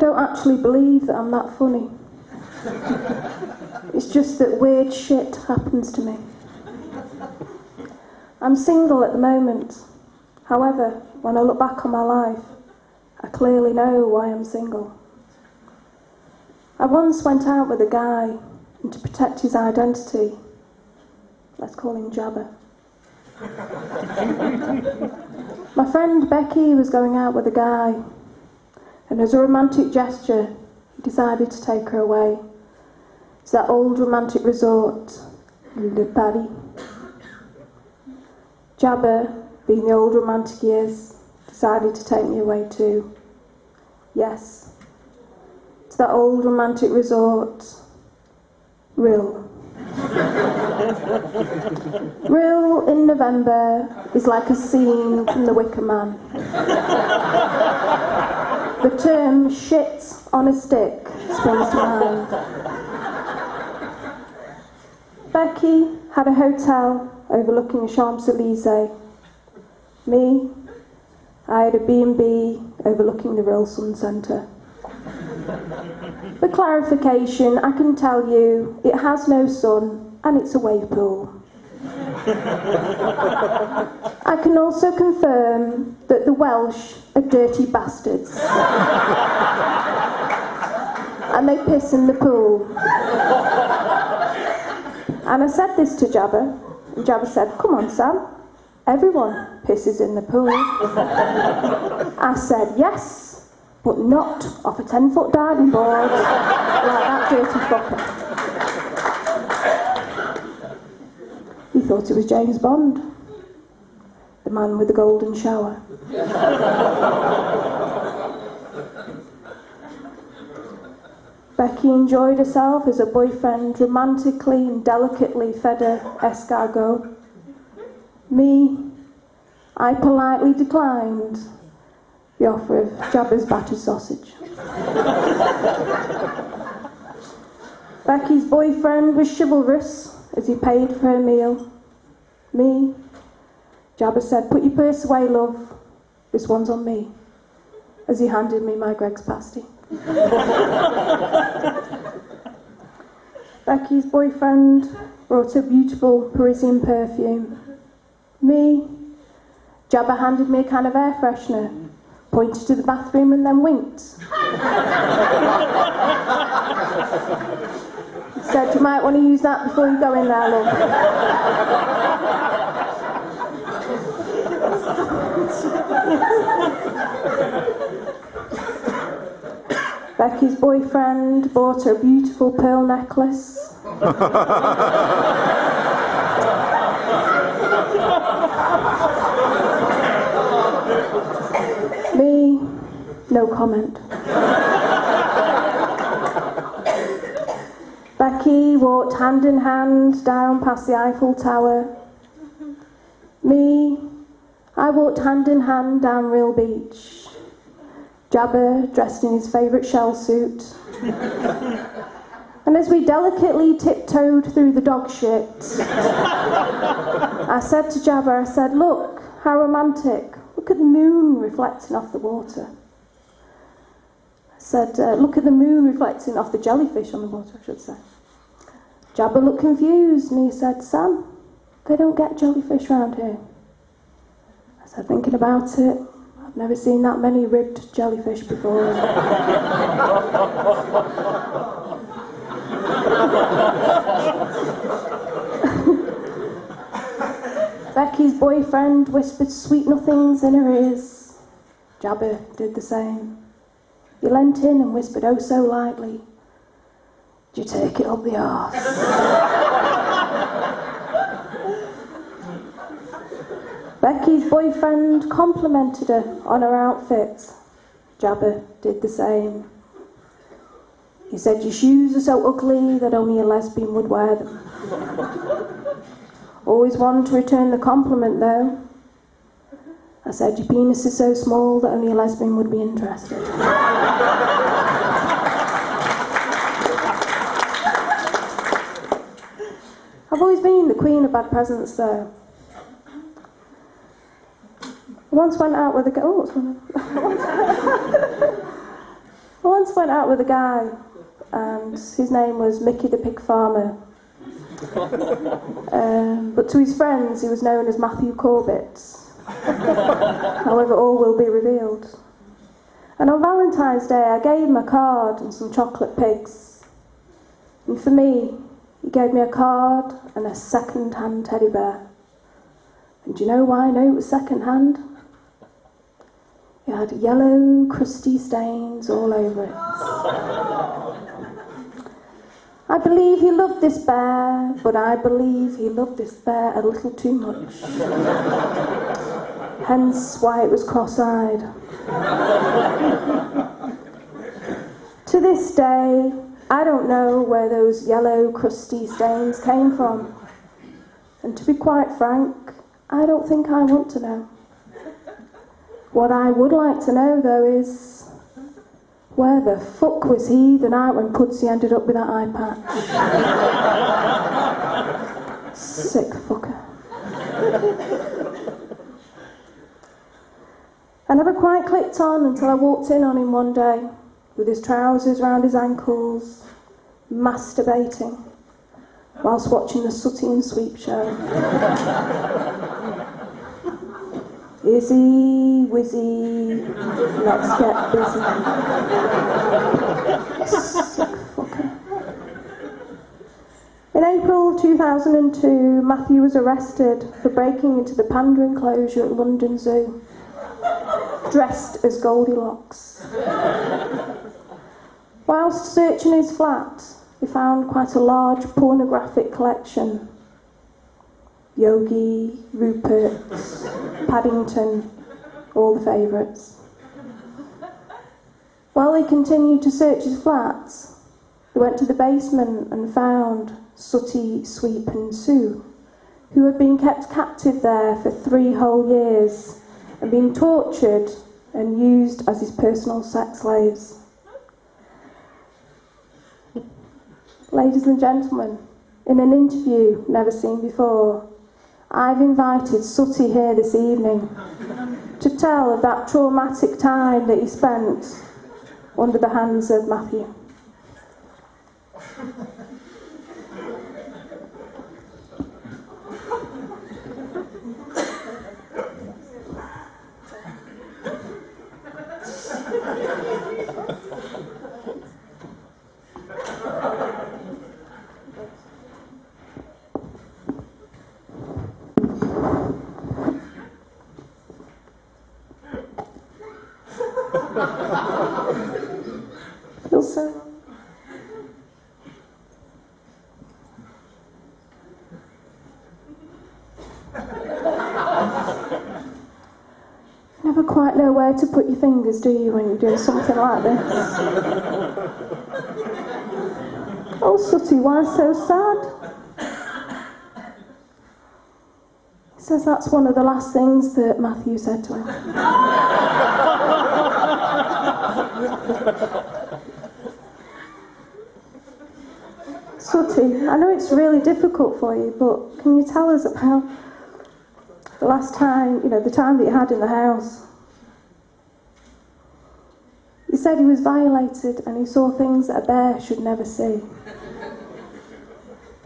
don't actually believe that I'm that funny. It's just that weird shit happens to me. I'm single at the moment. However, when I look back on my life, I clearly know why I'm single. I once went out with a guy, and to protect his identity, let's call him Jabber. My friend Becky was going out with a guy, and as a romantic gesture, he decided to take her away. It's that old romantic resort, Le Paris. Jabber, being the old romantic he is, decided to take me away too. Yes, to that old romantic resort, Rill. Rill in November is like a scene from The Wicker Man. The term shit on a stick springs to mind. Becky had a hotel overlooking the Champs-Élysées. Me, I had a B&B overlooking the Rill Sun Centre. For clarification, I can tell you it has no sun and it's a wave pool. I can also confirm that the Welsh are dirty bastards. And they piss in the pool. And I said this to Jabber, and Jabber said, "Come on, Sam, everyone pisses in the pool." I said, "Yes, but not off a 10-foot diving board like that dirty fucker." He thought it was James Bond, the man with the golden shower. Becky enjoyed herself as her boyfriend romantically and delicately fed her escargot. Me, I politely declined the offer of Jabber's battered sausage. Becky's boyfriend was chivalrous as he paid for her meal. Me, Jabber said, "Put your purse away, love. This one's on me," as he handed me my Greg's pasty. Becky's boyfriend brought a beautiful Parisian perfume. Me, Jabber handed me a can of air freshener, pointed to the bathroom and then winked. He said, "You might want to use that before you go in there, love." Becky's boyfriend bought her a beautiful pearl necklace. Me, no comment. Becky walked hand in hand down past the Eiffel Tower. Me, I walked hand in hand down Real Beach. Jabber dressed in his favourite shell suit. And as we delicately tiptoed through the dog shit, I said to Jabber, I said, "Look, how romantic. Look at the moon reflecting off the water." I said, "Look at the moon reflecting off the jellyfish on the water, I should say." Jabber looked confused and he said, "Sam, they don't get jellyfish around here." I said, "Thinking about it, I've never seen that many ribbed jellyfish before." Becky's boyfriend whispered sweet nothings in her ears. Jabber did the same. He leant in and whispered oh so lightly, "Do you take it up the arse?" Becky's boyfriend complimented her on her outfit. Jabber did the same. He said, "Your shoes are so ugly that only a lesbian would wear them." Always wanted to return the compliment though. I said, "Your penis is so small that only a lesbian would be interested." I've always been the queen of bad presents though. I once went out with a girl. I once went out with a guy, and his name was Mickey the Pig Farmer. But to his friends, he was known as Matthew Corbett. However, all will be revealed. And on Valentine's Day, I gave him a card and some chocolate pigs. And for me, he gave me a card and a second-hand teddy bear. And do you know why I know it was second-hand? It had yellow, crusty stains all over it. I believe he loved this bear, but I believe he loved this bear a little too much. Hence why it was cross-eyed. To this day, I don't know where those yellow, crusty stains came from. And to be quite frank, I don't think I want to know. What I would like to know, though, is where the fuck was he the night when Pudsey ended up with that eye patch? Sick fucker. I never quite clicked on until I walked in on him one day, with his trousers round his ankles, masturbating, whilst watching the Sooty and Sweep show. Izzy, Wizzy, let's get busy. Sick fucker. In April 2002, Matthew was arrested for breaking into the panda enclosure at London Zoo, dressed as Goldilocks. Whilst searching his flat, he found quite a large pornographic collection. Yogi, Rupert, Paddington, all the favourites. While he continued to search his flat, he went to the basement and found Sooty, Sweep and Sue, who had been kept captive there for 3 whole years and been tortured and used as his personal sex slaves. Ladies and gentlemen, in an interview never seen before, I've invited Sooty here this evening to tell of that traumatic time that he spent under the hands of Matthew. Wilson. Never quite know where to put your fingers, do you, when you're doing something like this? Oh, Sooty, why so sad? He says that's one of the last things that Matthew said to him. Sooty, I know it's really difficult for you, but can you tell us about the last time, the time that you had in the house? He said he was violated and he saw things that a bear should never see.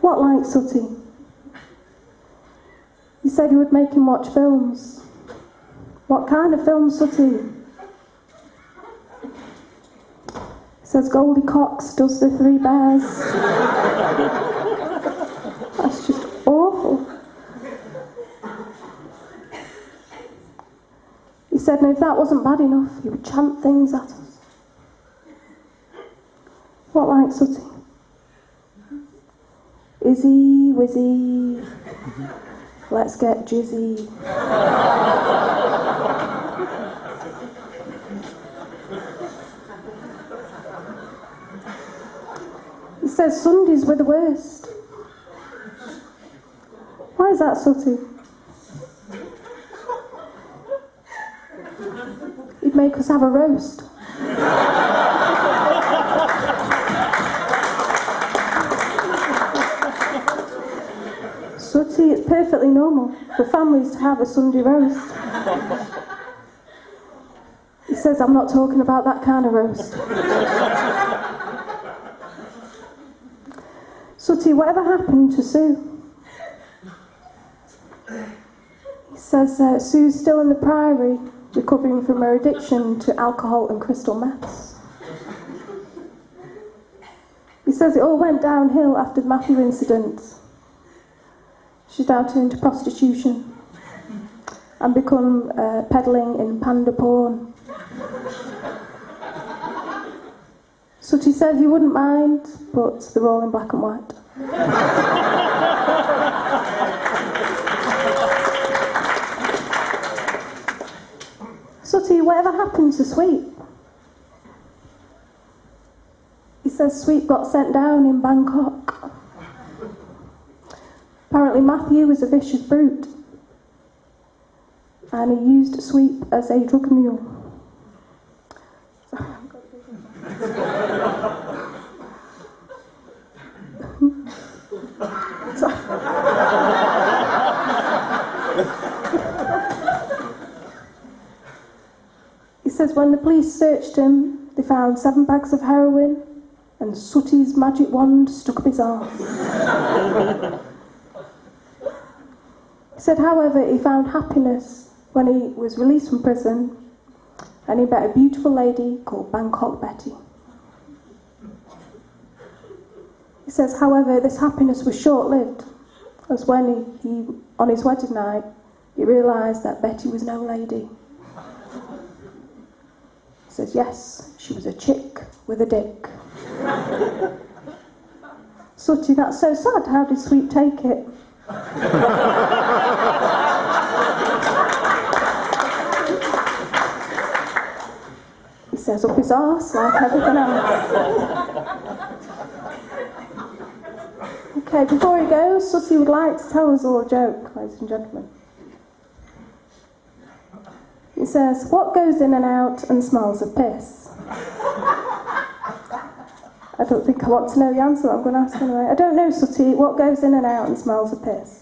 What like, Sooty? He said he would make him watch films. What kind of films, Sooty? He says Goldie Cox does the 3 bears. That's just awful. He said, and if that wasn't bad enough, he would chant things at us. What like, Sooty? Izzy, Wizzy, let's get jizzy. He says Sundays were the worst. Why is that, Sooty? He'd make us have a roast. Sooty, it's perfectly normal for families to have a Sunday roast. He says, I'm not talking about that kind of roast. Sooty, whatever happened to Sue? He says, Sue's still in the Priory, recovering from her addiction to alcohol and crystal meths. He says it all went downhill after the Matthew incident. She's now turned to prostitution and become peddling in panda porn. Sooty says he wouldn't mind, but they're all in black and white. Sooty, whatever happened to Sweep? He says Sweep got sent down in Bangkok. Apparently Matthew was a vicious brute, and he used Sweep as a drug mule. He says when the police searched him, they found 7 bags of heroin and Sooty's magic wand stuck up his arse. He said, however, he found happiness when he was released from prison and he met a beautiful lady called Bangkok Betty. He says, however, this happiness was short-lived, as when he on his wedding night, he realised that Betty was no lady. He says, yes, she was a chick with a dick. Sooty, that's so sad. How did Sweep take it? He says, up his arse like everything else. Okay, before he goes, Sooty would like to tell us all a joke, ladies and gentlemen. He says, what goes in and out and smells of piss? I don't think I want to know the answer, I'm going to ask anyway. I don't know, Sooty, what goes in and out and smells of piss?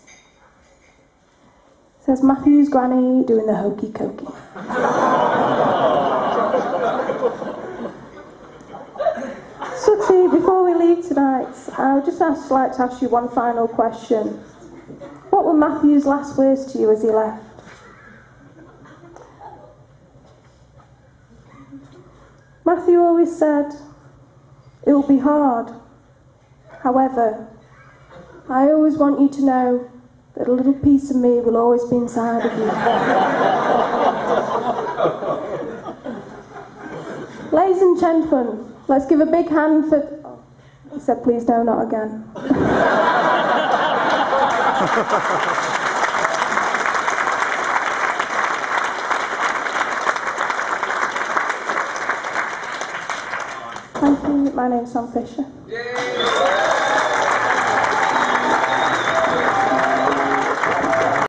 He says, Matthew's granny doing the hokey cokey. Sooty, before we leave tonight, I would just like to ask you one final question. What were Matthew's last words to you as he left? Matthew always said, it will be hard. However, I always want you to know that a little piece of me will always be inside of you. Ladies and gentlemen, let's give a big hand for... He said, please no, not again. Thank you. My name's Sam Fisher.